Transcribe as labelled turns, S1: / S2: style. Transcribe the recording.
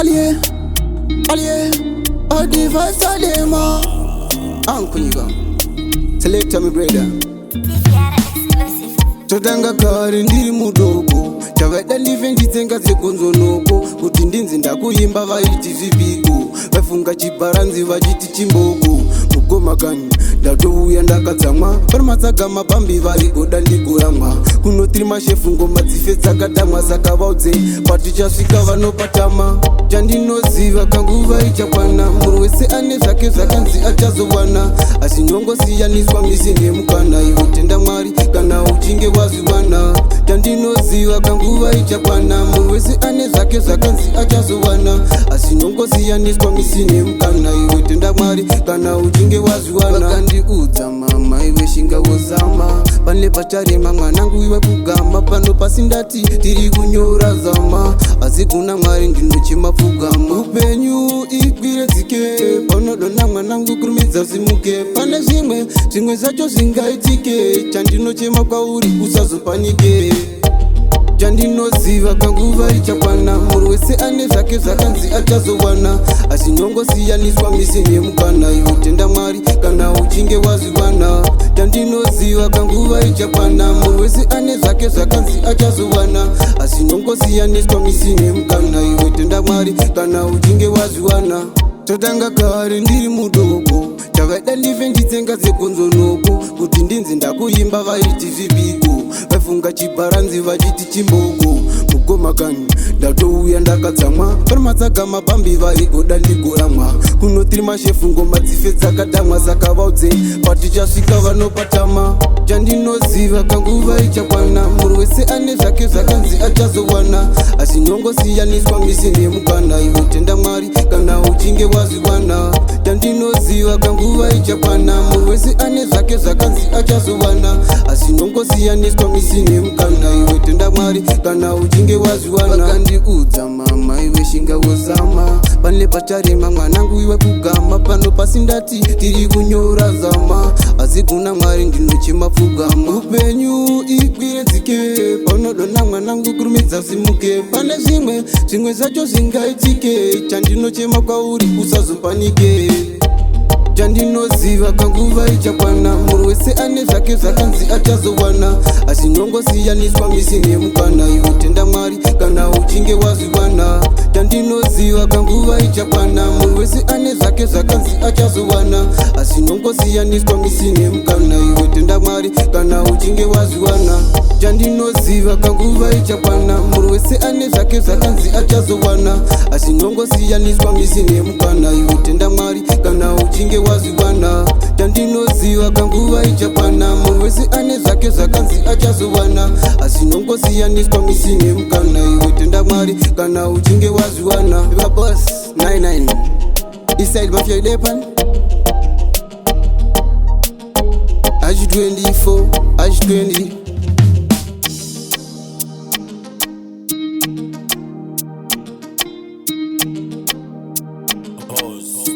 S1: Allié, allié, all the vibes are there, ma. Ankunyiga, select me brother. Totanga kari ndiri mudogo, chavada live nditenga sekonzo noko, kuti ndinzi ndakuyimba vaiti zvipiko, vafunga chiparanzi vachiti chimbogo, mugoma kanyi ndatouya ndakadzamwa, pari matsaga mapambi varigoda ndikuramwa, kunotiri mashefu ngoma dzife dzakadamwa, saka vaudze patichasvika vanopatama, chandinoziva kanguva ichakwana, munhu wese ane zvake zvakanzi achazowana, asi nyongosiyaniswa misi nemukana, ivo tenda Mwari kana uchinge wazviwana, chandinoziva kanguva ichakwana, munhu wese ane zvake zvakanzi achazowana, asi nyongosiyaniswa misi nemukana, ivo tenda Mwari kana uchinge wazviwana. Vakandiudza mama iwe shinga wozama, pane pacharema mwanangu iwe kugama, pano pasindati tiri kunyora zama, asi kuna Mwari ndinochimapfugama, upenyu ikwire dzike, panodona mwanangu kurumidza zimuke, pane zvimwe zvacho zvingaitike, chandinochema kwauri usazopanike, chandinoziva kanguva ichakwana, munhu wese ane zvake zvakanzi achazowana, asi nyongosiyaniswa misi nemukana, ivo tenda Mwari kana uchinge wazviwana, chandinoziva kanguva ichakwana, munhu wese ane zvake zvakanzi achazowana, asi nyongosiyaniswa misi nemukana, ivo tenda Mwari kana uchinge wazviwana. Totanga kare ndiri mudogo, chavada ndife nditsenga sekonzo noko, kuti ndinzi ndakuyimba vaiti zvipiko, vafunga chiparanzi vachiti chimbogo, mugoma kanyi ndatouya ndakadzamwa, pari matsaga mapambi varigoda ndikuramwa, kunotiri mashefu ngoma dzife dzakadamwa, saka vaudze patichasvika vanopatama, chandinoziva kanguva ichakwana, munhu wese ane zvake zvakanzi achazowana, asi nyongosiyaniswa misi nemukana, ivo tenda Mwari kana uchinge wazviwana, chandinoziva kanguva ichakwana, munhu wese ane zvake zvakanzi achazowana, asi nyongosiyaniswa misi nemukana, ivo tenda Mwari kana uchinge wazviwana. Vakandiudza mama iwe shinga wozama, pane pacharema mwanangu iwe kugama, pano pasindati tiri kunyora zama, asi kuna Mwari ndinochimapfugama, upenyu ikwire dzike, panodona mwanangu kurumidza simuke, pane zvimwe zvacho zvingaitike, chandinochema kwauri usazopanike, chandinoziva kanguva ichakwana, munhu wese ane zvake zvakanzi achazowana, asi nyongosiyaniswa misi nemukana, ivo tenda Mwari kana uchinge wazviwana, chandinoziva kanguva ichakwana, munhu wese ane zvake zvakanzi achazowana, asi nyongosiyaniswa misi nemukana, ivo tenda Mwari kana uchinge wazviwana, chandinoziva kanguva ichakwana, munhu wese ane zvake zvakanzi achazowana, asi nyongosiyaniswa misi nemukana, ivo tenda Mwari kana uchinge wazviwana, chandinoziva kanguva ichakwana, munhu wese ane zvake zvakanzi achazowana, asi nyongosiyaniswa misi nemukana, ivo tenda Mwari kana uchinge wazviwana. Vabos 99 Eastside Mafia Depan Age 24 Age 20.
S2: Pause.